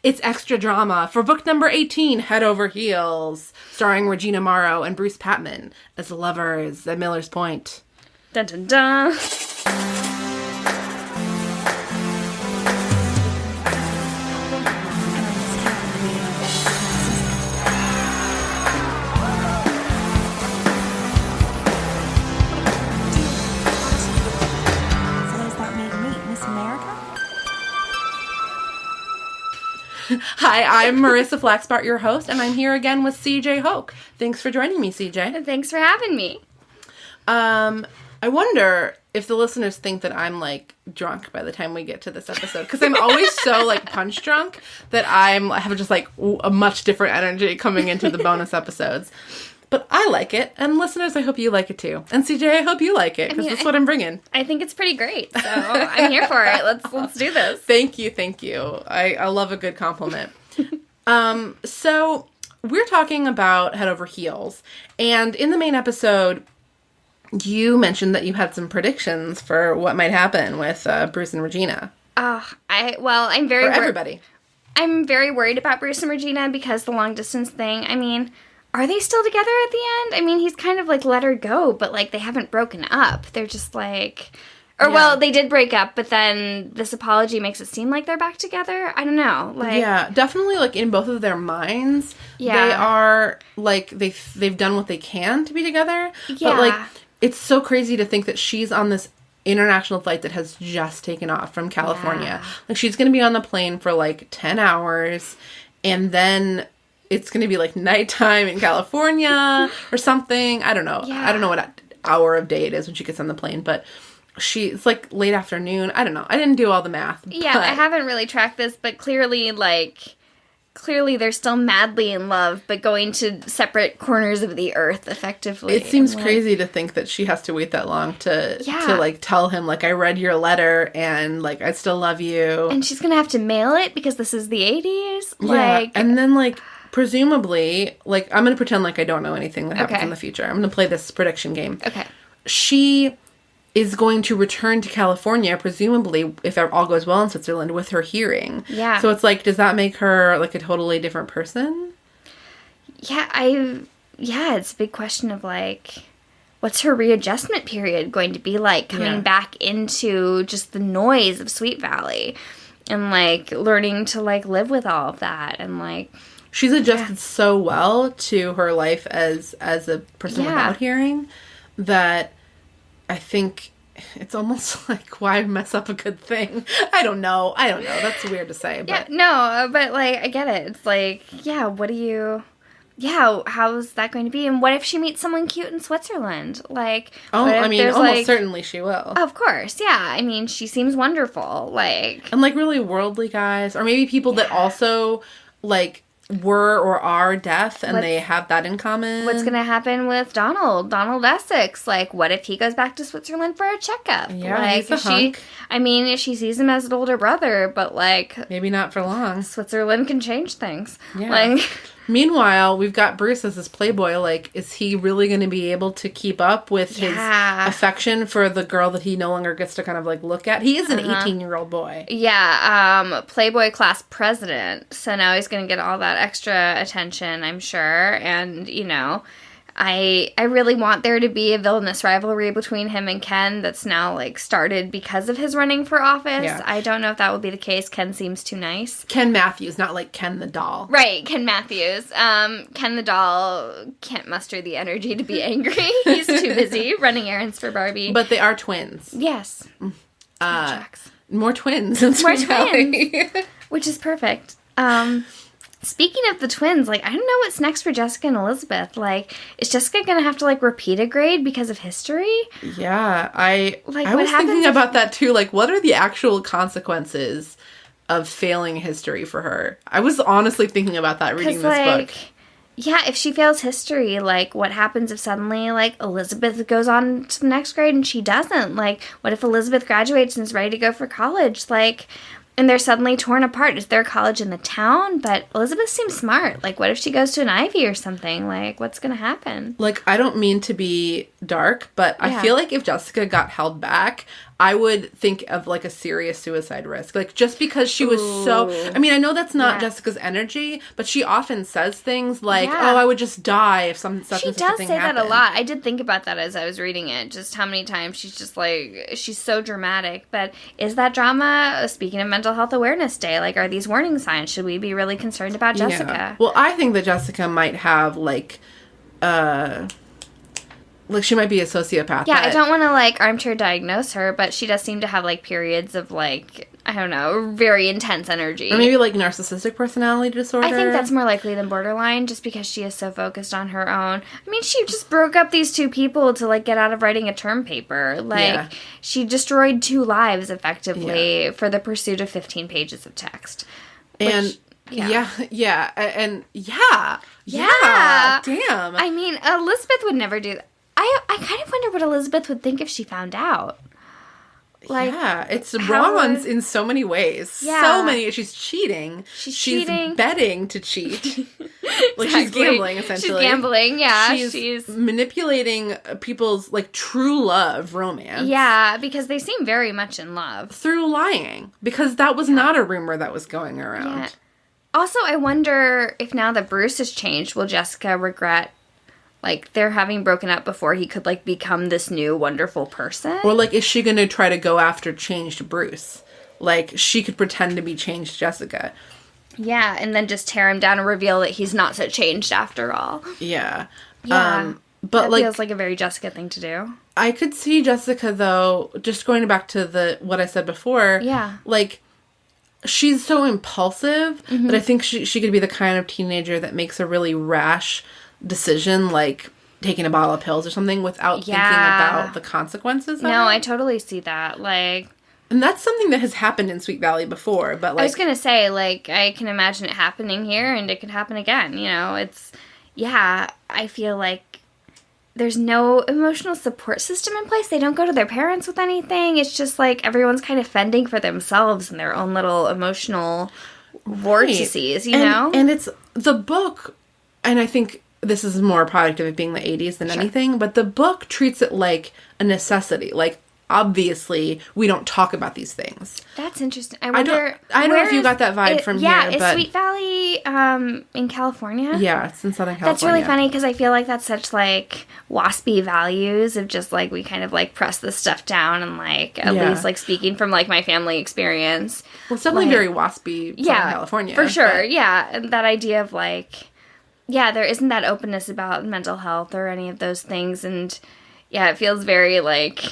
It's extra drama for book number 18, Head Over Heels, starring Regina Morrow and Bruce Patman as lovers at Miller's Point. Dun dun dun. Hi, I'm Marissa Flaxbart, your host, and I'm here again with CJ Hoke. Thanks for joining me, CJ. Thanks for having me. I wonder if the listeners think that I'm, like, drunk by the time we get to this episode, because I'm always so, like, punch drunk that I have just, like, a much different energy coming into the bonus episodes. But I like it, and listeners, I hope you like it too. And CJ, I hope you like it, because that's what I'm bringing. I think it's pretty great, so I'm here for it. Let's do this. Thank you. I love a good compliment. So we're talking about Head Over Heels, and in the main episode, you mentioned that you had some predictions for what might happen with Bruce and Regina. I'm very everybody. I'm very worried about Bruce and Regina because the long distance thing. I mean, are they still together at the end? I mean, he's kind of, like, let her go, but, like, they haven't broken up. They're just, like... Or, well, they did break up, but then this apology makes it seem like they're back together. I don't know. Like, yeah, definitely, like, in both of their minds, they are, like, they've done what they can to be together. Yeah. But, like, it's so crazy to think that she's on this international flight that has just taken off from California. Yeah. Like, she's going to be on the plane for, like, 10 hours, and then... it's going to be, like, nighttime in California or something. I don't know. Yeah. I don't know what hour of day it is when she gets on the plane, but it's, like, late afternoon. I don't know. I didn't do all the math. Yeah, I haven't really tracked this, but clearly they're still madly in love, but going to separate corners of the earth, effectively. It seems crazy to think that she has to wait that long to like, tell him, like, I read your letter, and, like, I still love you. And she's going to have to mail it because this is the 80s. Yeah, and then, like... presumably, like, I'm going to pretend like I don't know anything that happens in the future. I'm going to play this prediction game. Okay. She is going to return to California, presumably, if all goes well in Switzerland, with her hearing. Yeah. So it's like, does that make her, like, a totally different person? Yeah, it's a big question of, like, what's her readjustment period going to be like coming back into just the noise of Sweet Valley and, like, learning to, like, live with all of that and, like... She's adjusted so well to her life as a person without hearing that I think it's almost like, why mess up a good thing? I don't know. That's weird to say. But. Yeah, no, but, like, I get it. It's like, how's that going to be? And what if she meets someone cute in Switzerland? Like, almost certainly she will. Of course, yeah. I mean, she seems wonderful. Like, and, like, really worldly guys, or maybe people that also, like, were or are deaf and they have that in common. What's going to happen with Donald Essex? Like, what if he goes back to Switzerland for a checkup? Yeah, like, he's a hunk. If she sees him as an older brother, but, like... maybe not for long. Switzerland can change things. Yeah. Like... Meanwhile, we've got Bruce as this playboy. Like, is he really going to be able to keep up with his affection for the girl that he no longer gets to kind of, like, look at? He is an 18-year-old boy. Yeah, Playboy class president. So now he's going to get all that extra attention, I'm sure. And, you know, I really want there to be a villainous rivalry between him and Ken that's now, like, started because of his running for office. Yeah. I don't know if that will be the case. Ken seems too nice. Ken Matthews, not like Ken the doll. Right, Ken Matthews. Ken the doll can't muster the energy to be angry. He's too busy running errands for Barbie. But they are twins. Yes. More twins. More twins. Which is perfect. Speaking of the twins, like, I don't know what's next for Jessica and Elizabeth. Like, is Jessica going to have to, like, repeat a grade because of history? Yeah, I was thinking about that, too. Like, what are the actual consequences of failing history for her? I was honestly thinking about that reading this book. Yeah, if she fails history, like, what happens if suddenly, like, Elizabeth goes on to the next grade and she doesn't? Like, what if Elizabeth graduates and is ready to go for college? Like... and they're suddenly torn apart. Is there a college in the town? But Elizabeth seems smart. Like, what if she goes to an Ivy or something? Like, what's going to happen? Like, I don't mean to be dark, but I feel like if Jessica got held back, I would think of like a serious suicide risk. Like just because she was so, I mean, I know that's not Jessica's energy, but she often says things like, "Oh, I would just die if such and such thing happened." She does say that a lot. I did think about that as I was reading it. Just how many times she's just like, she's so dramatic. But is that drama? Speaking of Mental Health Awareness Day, like, are these warning signs? Should we be really concerned about Jessica? Yeah. Well, I think that Jessica might have like she might be a sociopath. Yeah, I don't want to, like, armchair diagnose her, but she does seem to have, like, periods of, like, I don't know, very intense energy. Or maybe, like, narcissistic personality disorder. I think that's more likely than borderline, just because she is so focused on her own. I mean, she just broke up these two people to, like, get out of writing a term paper. Like, she destroyed 2 lives, effectively, for the pursuit of 15 pages of text. And... Yeah. Damn. I mean, Elizabeth would never do that. I kind of wonder what Elizabeth would think if she found out. Like, it's wrong in so many ways. Yeah. So many. She's cheating. She's betting to cheat. Like, she's gambling, essentially. She's gambling, yeah. She's manipulating people's, like, true love romance. Yeah, because they seem very much in love. Through lying. Because that was not a rumor that was going around. Yeah. Also, I wonder if now that Bruce has changed, will Jessica regret, like, their having broken up before he could, like, become this new wonderful person? Or, like, is she going to try to go after changed Bruce? Like, she could pretend to be changed Jessica. Yeah, and then just tear him down and reveal that he's not so changed after all. Yeah. Yeah. But, that like, feels like a very Jessica thing to do. I could see Jessica, though, just going back to what I said before. Yeah. Like, she's so impulsive, but I think she could be the kind of teenager that makes a really rash decision, like taking a bottle of pills or something, without thinking about the consequences of it. I totally see that. Like, and that's something that has happened in Sweet Valley before, but like... I was gonna say, like, I can imagine it happening here, and it could happen again, you know? It's... Yeah, I feel like there's no emotional support system in place. They don't go to their parents with anything. It's just like everyone's kind of fending for themselves in their own little emotional vortices, you know? And it's the book, and I think this is more a product of it being the 80s than anything, but the book treats it like a necessity. Like, obviously, we don't talk about these things. That's interesting. I don't know if you got that vibe from here. Yeah, is Sweet Valley in California? Yeah, it's in Southern California. That's really funny because I feel like that's such, like, waspy values of just, like, we kind of, like, press this stuff down and, like, at least, like, speaking from, like, my family experience. Well, it's definitely very waspy Southern California. For sure, yeah. And that idea of, like, there isn't that openness about mental health or any of those things. And, it feels very, like...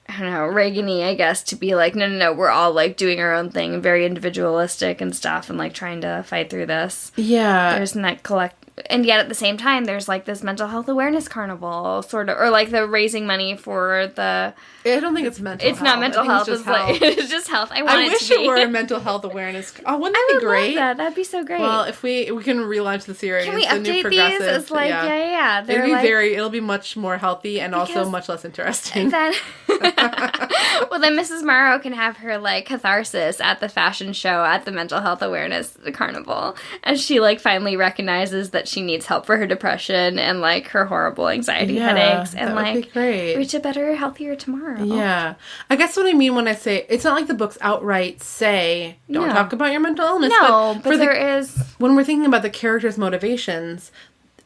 I don't know, Reagan-y, I guess, to be like, no, we're all, like, doing our own thing and very individualistic and stuff and, like, trying to fight through this. Yeah. There's that and yet at the same time, there's, like, this mental health awareness carnival, sort of, or, like, the raising money for the... I don't think it's mental health. It's not mental health. It's like, it's just health. I wish it were a mental health awareness. Oh, wouldn't that be great? Love that. That'd be so great. Well, if we can relaunch the series, can we the new update these? It's like, it'll be much more healthy and also much less interesting. Then, well, then Mrs. Morrow can have her, like, catharsis at the fashion show at the mental health awareness carnival, as she, like, finally recognizes that she needs help for her depression and, like, her horrible anxiety headaches, and, like, reach a better, healthier tomorrow. Yeah. I guess what I mean when I say, it's not like the books outright say, don't talk about your mental illness. No, but there is... When we're thinking about the character's motivations,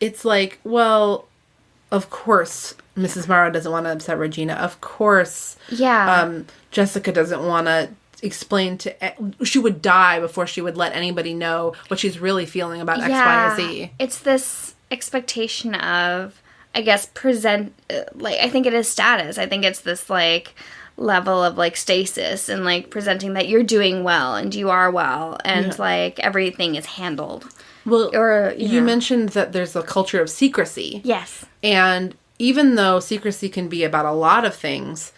it's like, well, of course Mrs. Morrow doesn't want to upset Regina. Of course Jessica doesn't want to explain she would die before she would let anybody know what she's really feeling about X, Y, or Z. It's this expectation of... I guess I think it is status. I think it's this, like, level of, like, stasis and, like, presenting that you're doing well and you are well and like everything is handled. Well, or you mentioned that there's a culture of secrecy. Yes. And even though secrecy can be about a lot of things,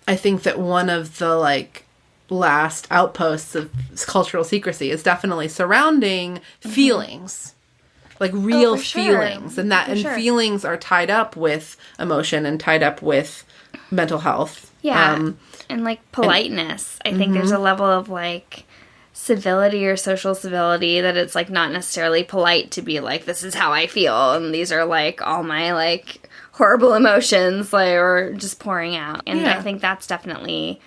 I think that one of the, like, last outposts of cultural secrecy is definitely surrounding feelings. Like, real feelings. And feelings are tied up with emotion and tied up with mental health. Yeah. And, like, politeness. I think there's a level of, like, civility or social civility that it's, like, not necessarily polite to be like, this is how I feel. And these are, like, all my, like, horrible emotions, like, or just pouring out. And I think that's definitely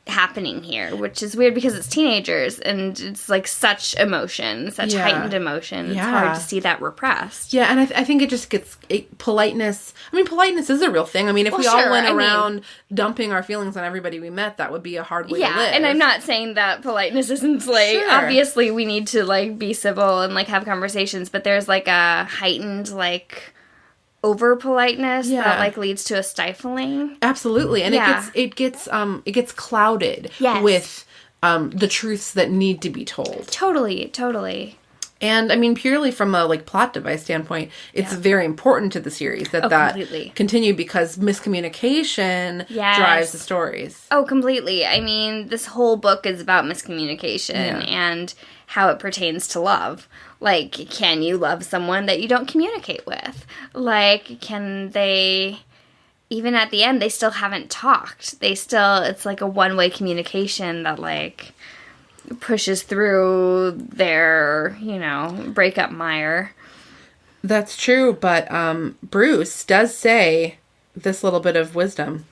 happening here, which is weird because it's teenagers and it's like such emotion, such heightened emotion. It's hard to see that repressed. Yeah, and I think it just gets politeness. I mean, politeness is a real thing. I mean, if we all went around dumping our feelings on everybody we met, that would be a hard way to live. Yeah, and I'm not saying that politeness isn't like, obviously we need to like be civil and like have conversations, but there's like a heightened like over politeness that like leads to a stifling. Absolutely. And it gets clouded with the truths that need to be told. Totally. And I mean, purely from a like plot device standpoint, it's very important to the series that continue, because miscommunication drives the stories. Oh, completely. I mean, this whole book is about miscommunication and how it pertains to love. Like, can you love someone that you don't communicate with? Like, can they, even at the end, they still haven't talked. It's like a one-way communication that, like, pushes through their, breakup mire. That's true, but Bruce does say this little bit of wisdom.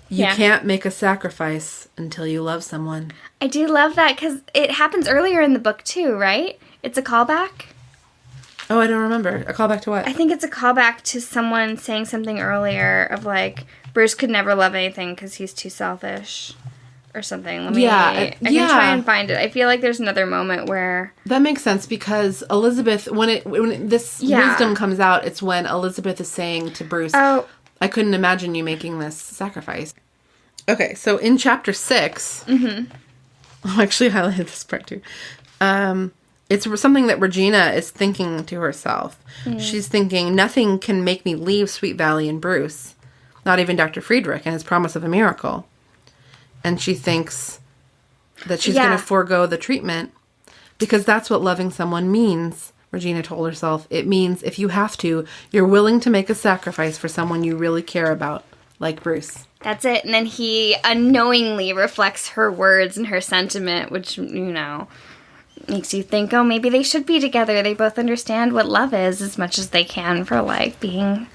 You can't make a sacrifice until you love someone. I do love that, because it happens earlier in the book, too, right? It's a callback? Oh, I don't remember. A callback to what? I think it's a callback to someone saying something earlier of, like, Bruce could never love anything because he's too selfish or something. I can try and find it. I feel like there's another moment where... That makes sense, because Elizabeth, when this wisdom comes out, it's when Elizabeth is saying to Bruce, I couldn't imagine you making this sacrifice. Okay, so in chapter 6... Mm-hmm. I actually highlighted this part, too. It's something that Regina is thinking to herself. Mm. She's thinking, nothing can make me leave Sweet Valley and Bruce. Not even Dr. Friedrich and his promise of a miracle. And she thinks that she's going to forego the treatment because that's what loving someone means, Regina told herself. It means if you have to, you're willing to make a sacrifice for someone you really care about, like Bruce. That's it. And then he unknowingly reflects her words and her sentiment, which, makes you think, oh, maybe they should be together. They both understand what love is as much as they can for, like, being,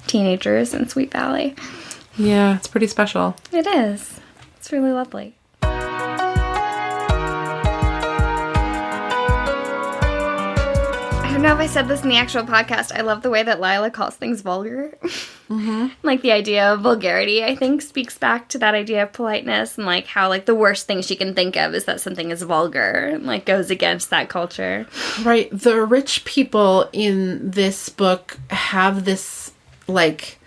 teenagers in Sweet Valley. Yeah, it's pretty special. It is. It's really lovely. I don't know if I said this in the actual podcast. I love the way that Lila calls things vulgar. Mm-hmm. Like, the idea of vulgarity, I think, speaks back to that idea of politeness and, like, how, like, the worst thing she can think of is that something is vulgar and, like, goes against that culture. Right. The rich people in this book have this, like...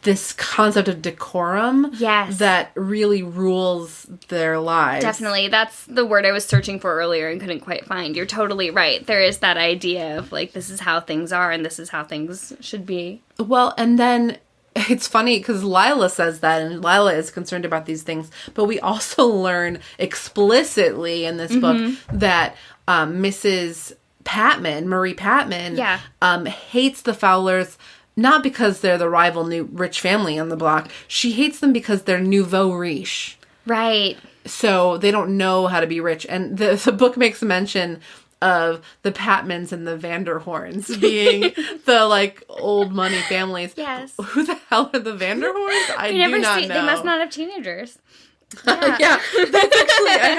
this concept of decorum that really rules their lives. Definitely. That's the word I was searching for earlier and couldn't quite find. You're totally right. There is that idea of, like, this is how things are and this is how things should be. Well, and then it's funny because Lila says that, and Lila is concerned about these things, but we also learn explicitly in this book that Mrs. Patman, Marie Patman, hates the Fowlers. Not because they're the rival new rich family on the block. She hates them because they're nouveau riche. Right. So they don't know how to be rich. And the book makes mention of the Patmans and the Vanderhorns being the, like, old money families. Yes. Who the hell are the Vanderhorns? I do not know. They must not have teenagers. Yeah, that's actually, I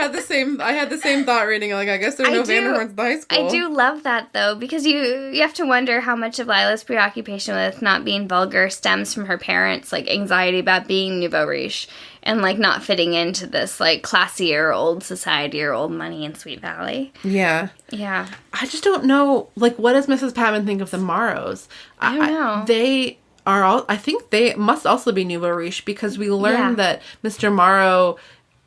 had the same thought reading, like, I guess there's no Vanderhorns in high school. I do love that, though, because you have to wonder how much of Lila's preoccupation with not being vulgar stems from her parents' like anxiety about being nouveau riche and like not fitting into this like classier old society or old money in Sweet Valley. Yeah. I just don't know, like, what does Mrs. Patman think of the Morrows? I don't know. I think they must also be nouveau riche because we learned that Mr. Morrow,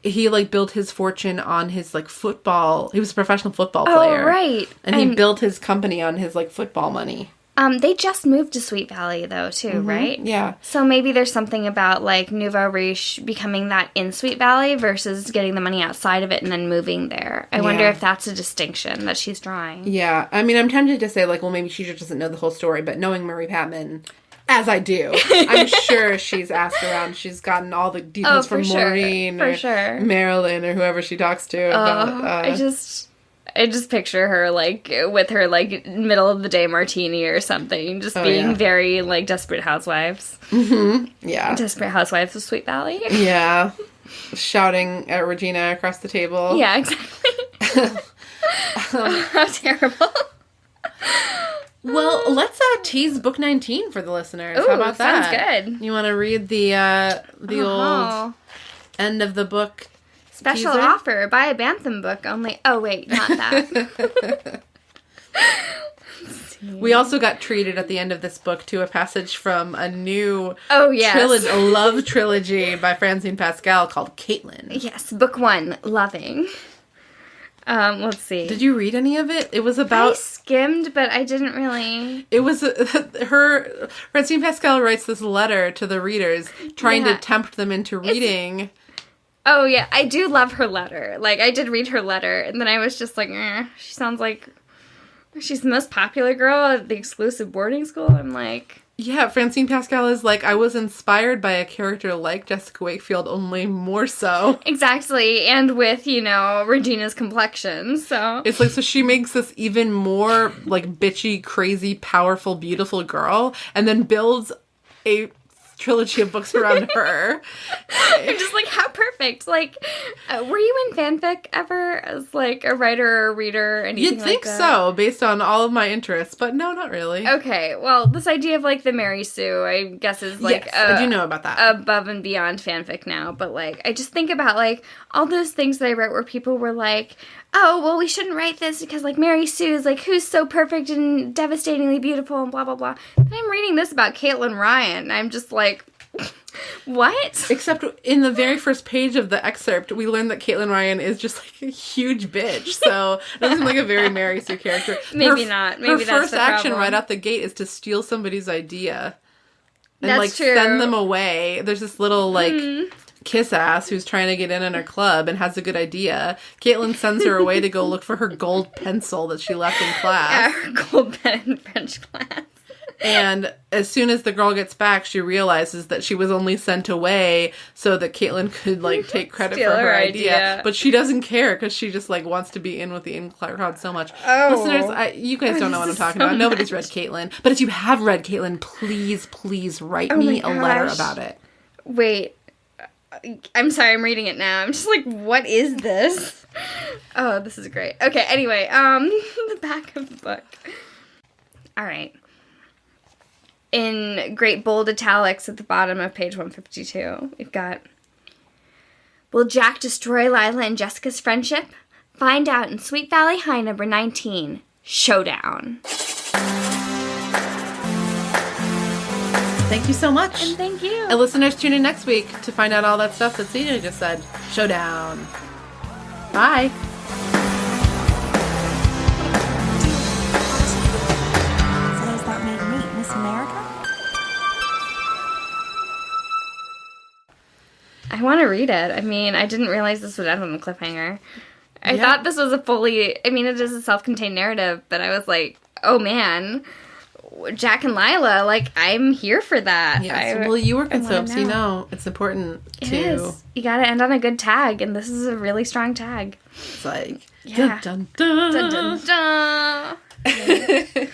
he, like, built his fortune on his, like, football. He was a professional football player. Oh, right. And he built his company on his, like, football money. They just moved to Sweet Valley, though, too, right? Yeah. So maybe there's something about, like, nouveau riche becoming that in Sweet Valley versus getting the money outside of it and then moving there. I wonder if that's a distinction that she's drawing. Yeah. I mean, I'm tempted to say, like, well, maybe she just doesn't know the whole story, but knowing Marie Patman... As I do. I'm sure she's asked around. She's gotten all the details from Maureen or Marilyn or whoever she talks to. About, I just picture her, like, with her, like, middle of the day martini or something, just being very, like, Desperate Housewives. Mm-hmm. Yeah. Desperate Housewives of Sweet Valley. Yeah. Shouting at Regina across the table. Yeah, exactly. How terrible. Well, let's tease book 19 for the listeners. Ooh, how about that? Sounds good. You want to read the old end of the book special teaser? offer, buy a Bantam book only. Oh, wait, not that. We also got treated at the end of this book to a passage from a new love trilogy by Francine Pascal called Caitlin. Yes, book 1, Loving. Let's see. Did you read any of it? It was about... I skimmed, but I didn't really... It was Francine Pascal writes this letter to the readers, trying to tempt them into reading. Oh, yeah. I do love her letter. Like, I did read her letter, and then I was just like, she sounds like she's the most popular girl at the exclusive boarding school. I'm like... Yeah, Francine Pascal is like, I was inspired by a character like Jessica Wakefield, only more so. Exactly, and with, Regina's complexion, so... It's like, so she makes this even more, like, bitchy, crazy, powerful, beautiful girl, and then builds a trilogy of books around her. I'm just like, how perfect. Like, were you in fanfic ever as, like, a writer or a reader or anything like that? You'd think so, based on all of my interests, but no, not really. Okay, well, this idea of, like, the Mary Sue, I guess is, like, yes, I do know about that. Above and beyond fanfic now, but, like, I just think about, like, all those things that I wrote where people were like, oh, well, we shouldn't write this because, like, Mary Sue is, like, who's so perfect and devastatingly beautiful and blah, blah, blah. Then I'm reading this about Caitlin Ryan. I'm just like, what? Except in the very first page of the excerpt, we learn that Caitlin Ryan is just, like, a huge bitch. So it doesn't seem like a very Mary Sue character. Maybe not. Maybe her that's first the action problem. right out the gate is to steal somebody's idea. And, That's like, true. send them away. There's this little, like... kiss ass who's trying to get in her club and has a good idea. Caitlin sends her away to go look for her gold pencil that she left in class. Yeah, her gold pen in French class. And as soon as the girl gets back, she realizes that she was only sent away so that Caitlin could, like, take credit for her idea. But she doesn't care because she just, like, wants to be in with the in-crowd so much. Oh. Listeners, you guys don't know what I'm talking about. Nobody's read Caitlin. But if you have read Caitlin, please write me a letter about it. Wait. I'm sorry, I'm reading it now. I'm just like, what is this? Oh, this is great. Okay, anyway, the back of the book. All right. In great bold italics at the bottom of page 152, we've got, will Jack destroy Lila and Jessica's friendship? Find out in Sweet Valley High number 19, Showdown. Thank you so much. And thank you. And listeners, tune in next week to find out all that stuff that Celia just said. Showdown. Bye. So does that make me Miss America? I want to read it. I mean, I didn't realize this would end on a cliffhanger. I thought this was it is a self-contained narrative, but I was like, oh man, Jack and Lila, like, I'm here for that. Yes. Well, you work in soaps, you know. It's important It is. You gotta end on a good tag, and this is a really strong tag. It's like, Yeah. dun dun dun. Dun, dun, dun.